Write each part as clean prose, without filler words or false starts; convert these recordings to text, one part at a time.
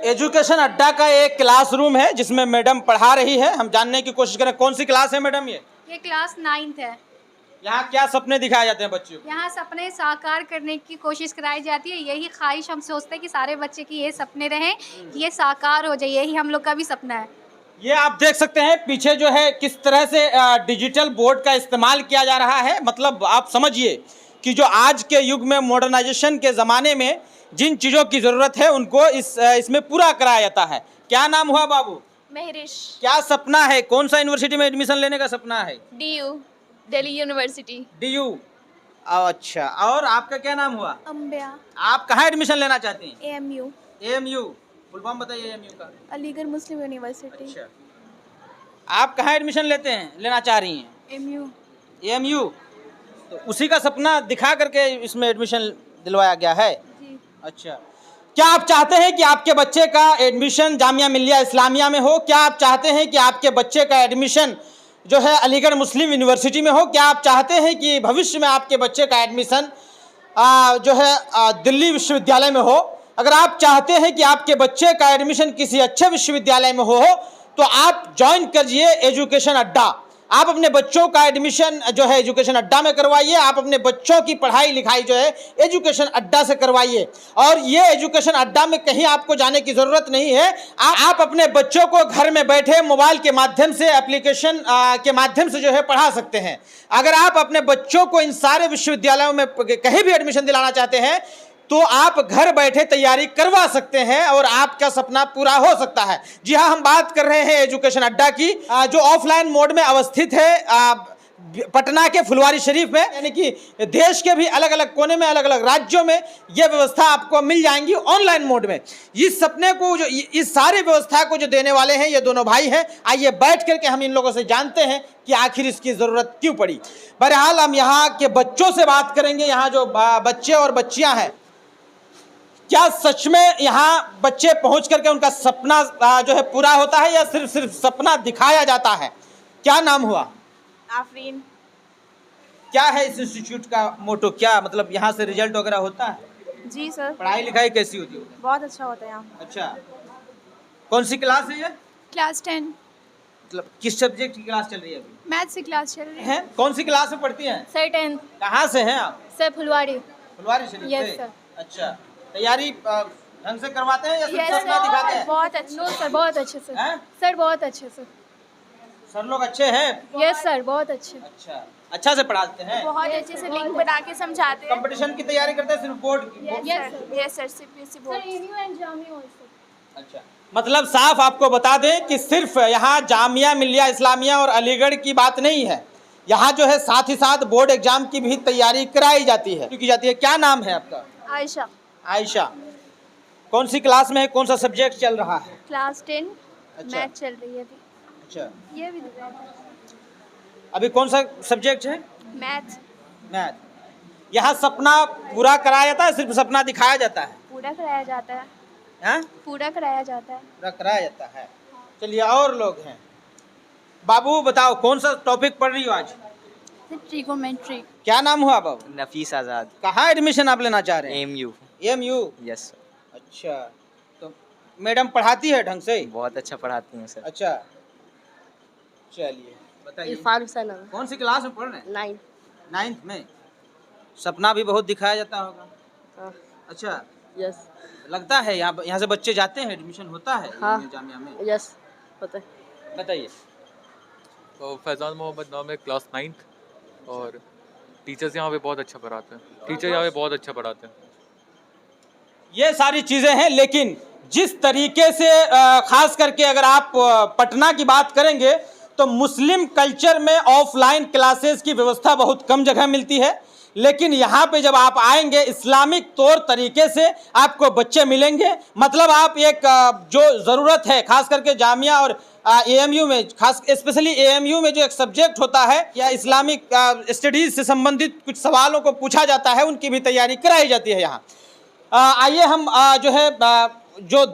Education अड्डा का एक क्लासरूम है जिसमें मैडम पढ़ा रही है। हम जानने की कोशिश करें कौन सी क्लास है मैडम ये क्लास 9th है। यहाँ क्या सपने दिखाए जाते हैं बच्चों को? यहाँ सपने साकार करने की कोशिश कराई जाती है। यही ख्वाहिश हम सोचते हैं कि सारे बच्चे की ये सपने रहें कि ये साकार हो जाए। यही हम लोग का भी सपना है। ये आप देख सकते हैं पीछे जो है किस तरह से डिजिटल बोर्ड का इस्तेमाल किया जा रहा है। मतलब आप समझिए कि जो आज के युग में मॉडर्नाइजेशन के ज़माने में जिन चीज़ों की ज़रूरत है उनको इसमें पूरा कराया जाता है। क्या नाम हुआ बाबू? महरिश। क्या सपना है? कौन सा यूनिवर्सिटी में एडमिशन लेने का सपना है? DU, Delhi university. DU। अच्छा, और आपका क्या नाम हुआ? अम्बिया। आप कहाँ एडमिशन लेना चाहती हैं? AMU। AMU, फुल फॉर्म बताइए AMU का। अलीगढ़ मुस्लिम यूनिवर्सिटी। अच्छा, आप कहाँ एडमिशन लेना चाह रही हैं? AMU। AMU, तो उसी का सपना दिखा करके इसमें एडमिशन दिलवाया गया है। जी। अच्छा, क्या आप चाहते हैं कि आपके बच्चे का एडमिशन जामिया मिल्लिया इस्लामिया में हो? क्या आप चाहते हैं कि आपके बच्चे का एडमिशन जो है अलीगढ़ मुस्लिम यूनिवर्सिटी में हो? क्या आप चाहते हैं कि भविष्य में आपके बच्चे का एडमिशन जो है दिल्ली विश्वविद्यालय में हो? अगर आप चाहते हैं कि आपके बच्चे का एडमिशन किसी अच्छे विश्वविद्यालय में हो तो आप ज्वाइन करिए एजुकेशन अड्डा। आप अपने बच्चों का एडमिशन जो है एजुकेशन अड्डा में करवाइए। आप अपने बच्चों की पढ़ाई लिखाई जो है एजुकेशन अड्डा से करवाइए। और ये एजुकेशन अड्डा में कहीं आपको जाने की ज़रूरत नहीं है। आप अपने बच्चों को घर में बैठे मोबाइल के माध्यम से एप्लीकेशन के माध्यम से जो है पढ़ा सकते हैं। अगर आप अपने बच्चों को इन सारे विश्वविद्यालयों में कहीं भी एडमिशन दिलाना चाहते हैं तो आप घर बैठे तैयारी करवा सकते हैं और आपका सपना पूरा हो सकता है। जी हाँ, हम बात कर रहे हैं एजुकेशन अड्डा की जो ऑफलाइन मोड में अवस्थित है पटना के फुलवारी शरीफ में। यानी कि देश के भी अलग अलग कोने में अलग अलग राज्यों में ये व्यवस्था आपको मिल जाएंगी ऑनलाइन मोड में। इस सपने को जो इस सारी व्यवस्था को जो देने वाले हैं ये दोनों भाई हैं। आइए बैठ करके हम इन लोगों से जानते हैं कि आखिर इसकी ज़रूरत क्यों पड़ी। बहरहाल हम यहाँ के बच्चों से बात करेंगे। यहाँ जो बच्चे और बच्चियाँ हैं, क्या सच में यहाँ बच्चे पहुँच करके उनका सपना जो है पूरा होता है या सिर्फ सपना दिखाया जाता है? क्या नाम हुआ? आफरीन। क्या है इस इंस्टीट्यूट का मोटो? क्या मतलब यहाँ से रिजल्ट वगैरह होता है? जी सर। पढ़ाई लिखाई कैसी होती है? बहुत अच्छा होता है यहाँ। अच्छा, कौन सी क्लास है ये? क्लास 10। मतलब किस सब्जेक्ट की क्लास चल रही है अभी? मैथ्स की क्लास चल रही है। कौन सी क्लास में पढ़ती हैं? Sir 10th। कहाँ से हैं आप? सर फुलवारी। फुलवारी शरीफ यस से? सर। अच्छा, तैयारी ढंग से करवाते हैं या सिर्फ यस सपना दिखाते हैं? बहुत अच्छे। नो सर, बहुत अच्छे सर। हैं? सर बहुत अच्छे सर। सर लोग अच्छे हैं? यस सर, बहुत अच्छे। अच्छा से पढ़ाते हैं? बहुत अच्छे से लिंक बना के समझाते हैं। कंपटीशन की तैयारी करते हैं सिर्फ बोर्ड की? Yes sir, CBSE board. And Jamia also. अच्छा, मतलब साफ आपको बता दें कि सिर्फ यहाँ जामिया मिल्लिया इस्लामिया और अलीगढ़ की बात नहीं है। यहाँ जो है साथ ही साथ बोर्ड एग्जाम की भी तैयारी कराई जाती है। क्या नाम है आपका? आयशा। आयशा, कौन सी क्लास में है? कौन सा सब्जेक्ट चल रहा है? क्लास 10। अच्छा। मैथ चल रही है अभी। अच्छा, ये भी अभी कौन सा सब्जेक्ट है? मैथ। मैथ। यहाँ सपना पूरा कराया जाता है सिर्फ सपना दिखाया जाता है? पूरा कराया जाता है। हाँ, पूरा कराया जाता है। पूरा कराया जाता है। चलिए, और लोग हैं। बाबू बताओ कौन सा टॉपिक पढ़ रही हो आज? ट्रिगोमेट्री। क्या नाम हुआ बाबू? नफीस आज़ाद। कहाँ एडमिशन आप लेना चाह रहे हैं? AMU। AMU। यस अच्छा, तो मैडम पढ़ाती है ढंग से? बहुत अच्छा पढ़ाती हैं सर। अच्छा, चलिए बताइए। इरफान हुसैन। कौन सी क्लास में पढ़ रहे हैं? 9th। 9th में। सपना भी बहुत दिखाया जाता होगा। अच्छा, यस। लगता है यहाँ से बच्चे जाते हैं, एडमिशन होता है हाँ। जामिया में? यस होता है। बताइए। तो फैज़ान मोहम्मद नाम है, क्लास 9th। और टीचर्स यहाँ पे बहुत अच्छा पढ़ाते हैं। टीचर यहाँ पे बहुत अच्छा पढ़ाते हैं। ये सारी चीज़ें हैं, लेकिन जिस तरीके से खास करके अगर आप पटना की बात करेंगे तो मुस्लिम कल्चर में ऑफलाइन क्लासेस की व्यवस्था बहुत कम जगह मिलती है। लेकिन यहाँ पे जब आप आएंगे इस्लामिक तौर तरीके से आपको बच्चे मिलेंगे। मतलब आप एक जो ज़रूरत है खास करके जामिया और AMU में, खास स्पेशली AMU में जो एक सब्जेक्ट होता है या इस्लामिक स्टडीज़ से संबंधित कुछ सवालों को पूछा जाता है, उनकी भी तैयारी कराई जाती है यहाँ। आइए हम जो है जो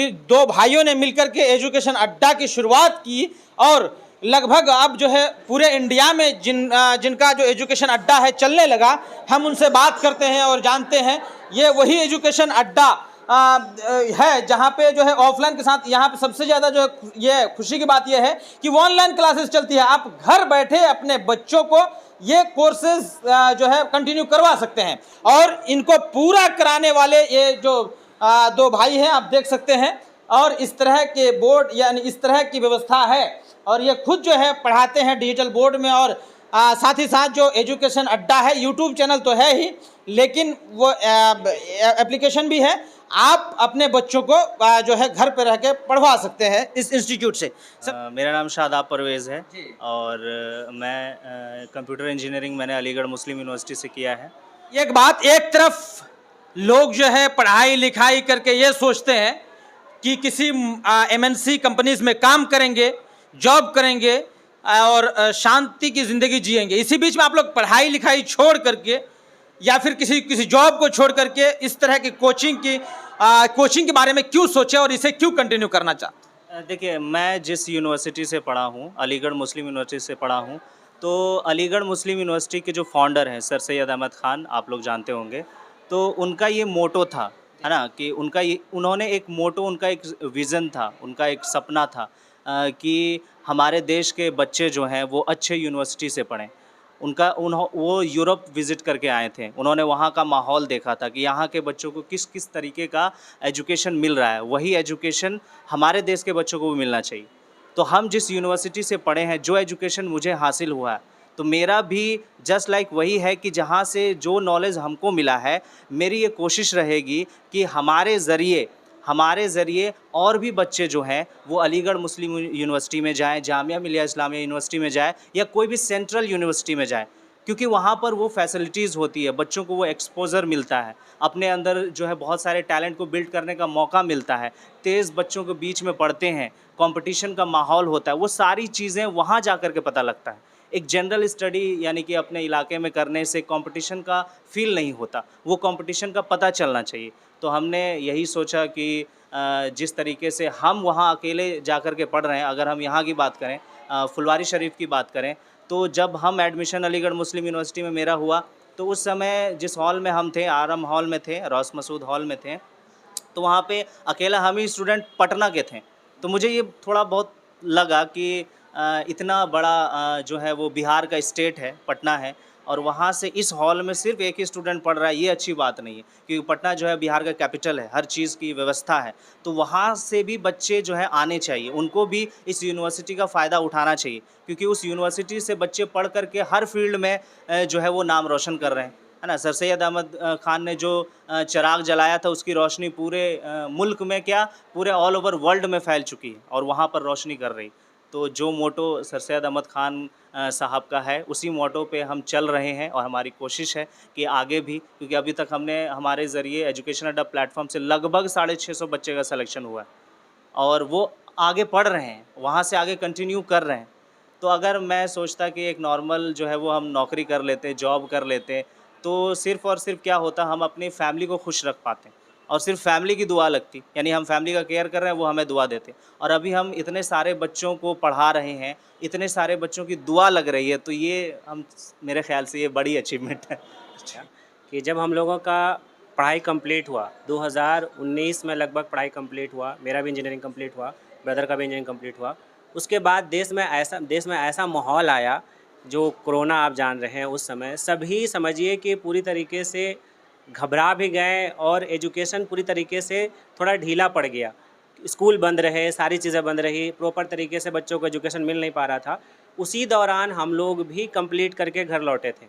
दो भाइयों ने मिलकर के एजुकेशन अड्डा की शुरुआत की और लगभग अब जो है पूरे इंडिया में जिनका जो एजुकेशन अड्डा है चलने लगा, हम उनसे बात करते हैं और जानते हैं ये वही एजुकेशन अड्डा है जहाँ पे जो है ऑफलाइन के साथ यहाँ पे सबसे ज़्यादा जो है ये खुशी की बात ये है कि वो ऑनलाइन क्लासेस चलती है। आप घर बैठे अपने बच्चों को ये कोर्सेज जो है कंटिन्यू करवा सकते हैं और इनको पूरा कराने वाले ये जो दो भाई हैं आप देख सकते हैं। और इस तरह के बोर्ड यानी इस तरह की व्यवस्था है और ये खुद जो है पढ़ाते हैं डिजिटल बोर्ड में। और साथ ही साथ जो एजुकेशन अड्डा है, यूट्यूब चैनल तो है ही, लेकिन वो एप्लीकेशन भी है। आप अपने बच्चों को जो है घर पे रह के पढ़वा सकते हैं इस इंस्टीट्यूट से। मेरा नाम शादाब परवेज़ है और मैं कंप्यूटर इंजीनियरिंग मैंने अलीगढ़ मुस्लिम यूनिवर्सिटी से किया है। एक बात, एक तरफ लोग जो है पढ़ाई लिखाई करके ये सोचते हैं कि किसी एमएनसी कंपनीज में काम करेंगे, जॉब करेंगे और शांति की ज़िंदगी जिएंगे। इसी बीच में आप लोग पढ़ाई लिखाई छोड़ करके या फिर किसी जॉब को छोड़ करके इस तरह की कोचिंग के बारे में क्यों सोचे और इसे क्यों कंटिन्यू करना चाहते? देखिए, मैं जिस यूनिवर्सिटी से पढ़ा हूँ, अलीगढ़ मुस्लिम यूनिवर्सिटी से पढ़ा हूँ, तो अलीगढ़ मुस्लिम यूनिवर्सिटी के जो फाउंडर हैं सर सैयद अहमद ख़ान, आप लोग जानते होंगे, तो उनका ये मोटो था, है ना, कि उन्होंने एक मोटो, उनका एक विज़न था, उनका एक सपना था कि हमारे देश के बच्चे जो हैं वो अच्छे यूनिवर्सिटी से पढ़ें। वो यूरोप विज़िट करके आए थे, उन्होंने वहाँ का माहौल देखा था कि यहाँ के बच्चों को किस किस तरीके का एजुकेशन मिल रहा है, वही एजुकेशन हमारे देश के बच्चों को भी मिलना चाहिए। तो हम जिस यूनिवर्सिटी से पढ़े हैं, जो एजुकेशन मुझे हासिल हुआ है, तो मेरा भी जस्ट लाइक वही है कि जहाँ से जो नॉलेज हमको मिला है, मेरी ये कोशिश रहेगी कि हमारे ज़रिए और भी बच्चे जो हैं वो अलीगढ़ मुस्लिम यूनिवर्सिटी में जाएं, जामिया मिलिया इस्लामिया यूनिवर्सिटी में जाएं या कोई भी सेंट्रल यूनिवर्सिटी में जाएं, क्योंकि वहाँ पर वो फैसिलिटीज़ होती है, बच्चों को वो एक्सपोज़र मिलता है, अपने अंदर जो है बहुत सारे टैलेंट को बिल्ड करने का मौका मिलता है, तेज़ बच्चों के बीच में पढ़ते हैं, कंपटीशन का माहौल होता है, वो सारी चीज़ें वहाँ जा कर के पता लगता है। एक जनरल स्टडी यानी कि अपने इलाके में करने से कंपटीशन का फील नहीं होता, वो कंपटीशन का पता चलना चाहिए। तो हमने यही सोचा कि जिस तरीके से हम वहाँ अकेले जा कर के पढ़ रहे हैं, अगर हम यहाँ की बात करें, फुलवारी शरीफ की बात करें, तो जब हम एडमिशन अलीगढ़ मुस्लिम यूनिवर्सिटी में मेरा हुआ, तो उस समय जिस हॉल में हम थे, आरम हॉल में थे, रॉस मसूद हॉल में थे, तो वहाँ पे अकेला हम ही स्टूडेंट पटना के थे। तो मुझे ये थोड़ा बहुत लगा कि इतना बड़ा जो है वो बिहार का स्टेट है, पटना है, और वहाँ से इस हॉल में सिर्फ एक ही स्टूडेंट पढ़ रहा है, ये अच्छी बात नहीं है, क्योंकि पटना जो है बिहार का कैपिटल है, हर चीज़ की व्यवस्था है। तो वहाँ से भी बच्चे जो है आने चाहिए, उनको भी इस यूनिवर्सिटी का फ़ायदा उठाना चाहिए, क्योंकि उस यूनिवर्सिटी से बच्चे पढ़ करके हर फील्ड में जो है वो नाम रोशन कर रहे हैं, है ना। सर सैयद अहमद ख़ान ने जो चिराग जलाया था, उसकी रोशनी पूरे मुल्क में क्या, पूरे ऑल ओवर वर्ल्ड में फैल चुकी है और वहाँ पर रोशनी कर रही। तो जो मोटो सर सैयद अहमद ख़ान साहब का है, उसी मोटो पे हम चल रहे हैं और हमारी कोशिश है कि आगे भी, क्योंकि अभी तक हमने हमारे ज़रिए एजुकेशन अड्डा प्लेटफॉर्म से लगभग 650 बच्चे का सिलेक्शन हुआ है और वो आगे पढ़ रहे हैं, वहाँ से आगे कंटिन्यू कर रहे हैं। तो अगर मैं सोचता कि एक नॉर्मल जो है वो हम नौकरी कर लेते, जॉब कर लेते, तो सिर्फ़ और सिर्फ क्या होता, हम अपनी फैमिली को खुश रख पाते और सिर्फ फैमिली की दुआ लगती, यानी हम फैमिली का केयर कर रहे हैं, वो हमें दुआ देते। और अभी हम इतने सारे बच्चों को पढ़ा रहे हैं, इतने सारे बच्चों की दुआ लग रही है, तो ये मेरे ख्याल से ये बड़ी अचीवमेंट है। कि जब हम लोगों का पढ़ाई कंप्लीट हुआ 2019 में लगभग पढ़ाई कंप्लीट हुआ, मेरा भी इंजीनियरिंग कंप्लीट हुआ, ब्रदर का भी इंजीनियरिंग कंप्लीट हुआ। उसके बाद देश में ऐसा माहौल आया, जो कोरोना आप जान रहे हैं, उस समय सभी समझिए कि पूरी तरीके से घबरा भी गए और एजुकेशन पूरी तरीके से थोड़ा ढीला पड़ गया। स्कूल बंद रहे, सारी चीज़ें बंद रही, प्रॉपर तरीके से बच्चों को एजुकेशन मिल नहीं पा रहा था। उसी दौरान हम लोग भी कंप्लीट करके घर लौटे थे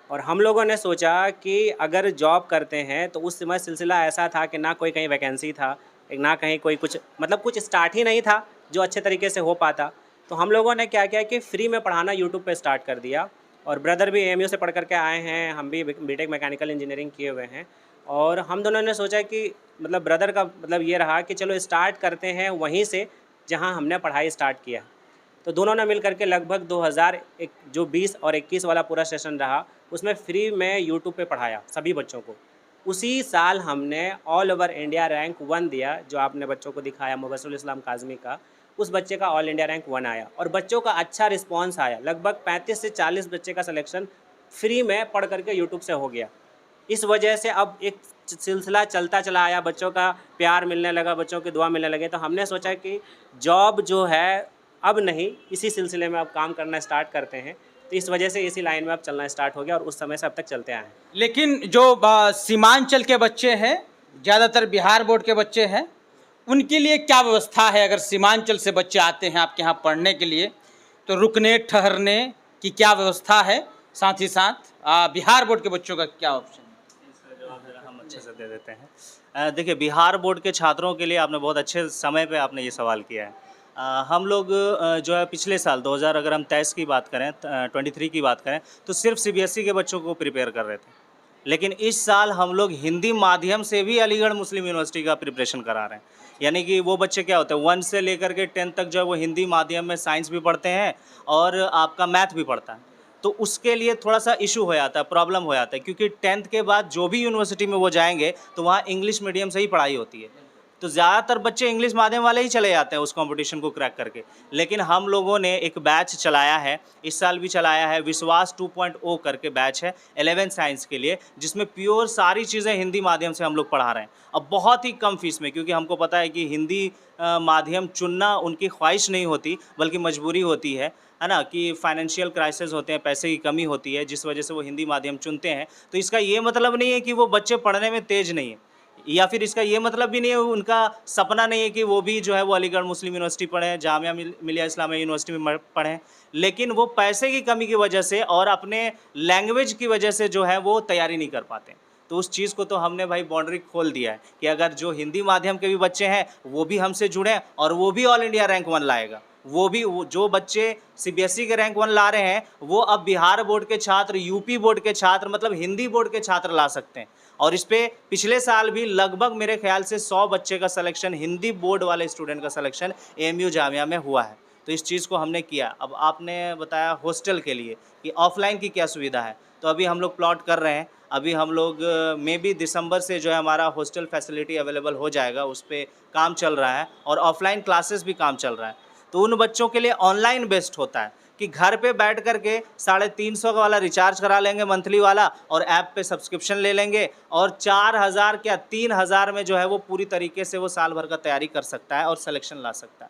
और हम लोगों ने सोचा कि अगर जॉब करते हैं तो उस समय सिलसिला ऐसा था कि ना कोई कहीं वैकेंसी था, ना कहीं कोई कुछ कुछ स्टार्ट ही नहीं था जो अच्छे तरीके से हो पाता। तो हम लोगों ने क्या किया कि फ्री में पढ़ाना यूट्यूब पे स्टार्ट कर दिया और ब्रदर भी AMU से पढ़ करके आए हैं, हम भी बीटेक मैकेनिकल इंजीनियरिंग किए हुए हैं। और हम दोनों ने सोचा कि ब्रदर का ये रहा कि चलो स्टार्ट करते हैं वहीं से जहां हमने पढ़ाई स्टार्ट किया। तो दोनों ने मिल करके लगभग 2020 और 21 वाला पूरा सेशन रहा, उसमें फ्री में यूट्यूब पे पढ़ाया सभी बच्चों को। उसी साल हमने ऑल ओवर इंडिया रैंक 1 दिया, जो आपने बच्चों को दिखाया मुबस्सिरुल इस्लाम काज़मी का, उस बच्चे का ऑल इंडिया रैंक 1 आया और बच्चों का अच्छा रिस्पांस आया। लगभग 35 से 40 बच्चे का सिलेक्शन फ्री में पढ़ करके यूट्यूब से हो गया। इस वजह से अब एक सिलसिला चलता चला आया, बच्चों का प्यार मिलने लगा, बच्चों की दुआ मिलने लगे, तो हमने सोचा कि जॉब जो है अब नहीं, इसी सिलसिले में अब काम करना स्टार्ट करते हैं। तो इस वजह से इसी लाइन में अब चलना स्टार्ट हो गया और उस समय से अब तक चलते आए हैं। लेकिन जो सीमांचल के बच्चे हैं, ज़्यादातर बिहार बोर्ड के बच्चे हैं, उनके लिए क्या व्यवस्था है? अगर सीमांचल से बच्चे आते हैं आपके यहाँ पढ़ने के लिए तो रुकने ठहरने की क्या व्यवस्था है? साथ ही साथ बिहार बोर्ड के बच्चों का क्या ऑप्शन है? इसका जवाब ज़रा हम अच्छे से दे देते हैं। देखिए, बिहार बोर्ड के छात्रों के लिए आपने बहुत अच्छे समय पे आपने ये सवाल किया है। हम लोग जो है पिछले साल 2000 अगर हम 23 की बात करें, 23 की बात करें, तो सिर्फ सीबीएसई के बच्चों को प्रिपेयर कर रहे थे। लेकिन इस साल हम लोग हिंदी माध्यम से भी अलीगढ़ मुस्लिम यूनिवर्सिटी का प्रिपरेशन करा रहे हैं। यानी कि वो बच्चे क्या होते हैं, 1 से लेकर के 10 तक जो है वो हिंदी माध्यम में साइंस भी पढ़ते हैं और आपका मैथ भी पढ़ता है। तो उसके लिए थोड़ा सा इशू हो जाता है, प्रॉब्लम हो जाता है, क्योंकि 10th के बाद जो भी यूनिवर्सिटी में वो जाएंगे तो वहाँ इंग्लिश मीडियम से ही पढ़ाई होती है। तो ज़्यादातर बच्चे इंग्लिश माध्यम वाले ही चले जाते हैं उस कंपटीशन को क्रैक करके। लेकिन हम लोगों ने एक बैच चलाया है, इस साल भी चलाया है, विश्वास 2.0 करके बैच है 11 साइंस के लिए, जिसमें प्योर सारी चीज़ें हिंदी माध्यम से हम लोग पढ़ा रहे हैं। अब बहुत ही कम फीस में, क्योंकि हमको पता है कि हिंदी माध्यम चुनना उनकी ख्वाहिश नहीं होती बल्कि मजबूरी होती है ना, कि फाइनेंशियल क्राइसिस होते हैं, पैसे की कमी होती है, जिस वजह से वो हिंदी माध्यम चुनते हैं। तो इसका ये मतलब नहीं है कि वो बच्चे पढ़ने में तेज़ नहीं है, या फिर इसका ये मतलब भी नहीं है उनका सपना नहीं है कि वो भी जो है वो अलीगढ़ मुस्लिम यूनिवर्सिटी पढ़ें, जामिया मिलिया इस्लामिया यूनिवर्सिटी में पढ़ें। लेकिन वो पैसे की कमी की वजह से और अपने लैंग्वेज की वजह से जो है वो तैयारी नहीं कर पाते। तो उस चीज़ को तो हमने भाई बाउंड्री खोल दिया है कि अगर जो हिंदी माध्यम के भी बच्चे हैं वो भी हमसे जुड़ें और वो भी ऑल इंडिया रैंक 1 लाएगा। वो जो बच्चे सीबीएसई के रैंक 1 ला रहे हैं वो अब बिहार बोर्ड के छात्र, यूपी बोर्ड के छात्र, मतलब हिंदी बोर्ड के छात्र ला सकते हैं। और इस पे पिछले साल भी लगभग मेरे ख्याल से 100 बच्चे का सिलेक्शन, हिंदी बोर्ड वाले स्टूडेंट का सिलेक्शन एएमयू जामिया में हुआ है। तो इस चीज़ को हमने किया। अब आपने बताया हॉस्टल के लिए कि ऑफलाइन की क्या सुविधा है, तो अभी हम लोग प्लॉट कर रहे हैं। अभी हम लोग मे बी दिसंबर से जो है हमारा हॉस्टल फैसिलिटी अवेलेबल हो जाएगा, उस पर काम चल रहा है और ऑफलाइन क्लासेस भी काम चल रहा है। तो उन बच्चों के लिए ऑनलाइन बेस्ट होता है कि घर पे बैठ कर के 350 का वाला रिचार्ज करा लेंगे मंथली वाला और ऐप पे सब्सक्रिप्शन ले लेंगे और 4000 क्या 3000 में जो है वो पूरी तरीके से वो साल भर का तैयारी कर सकता है और सिलेक्शन ला सकता है।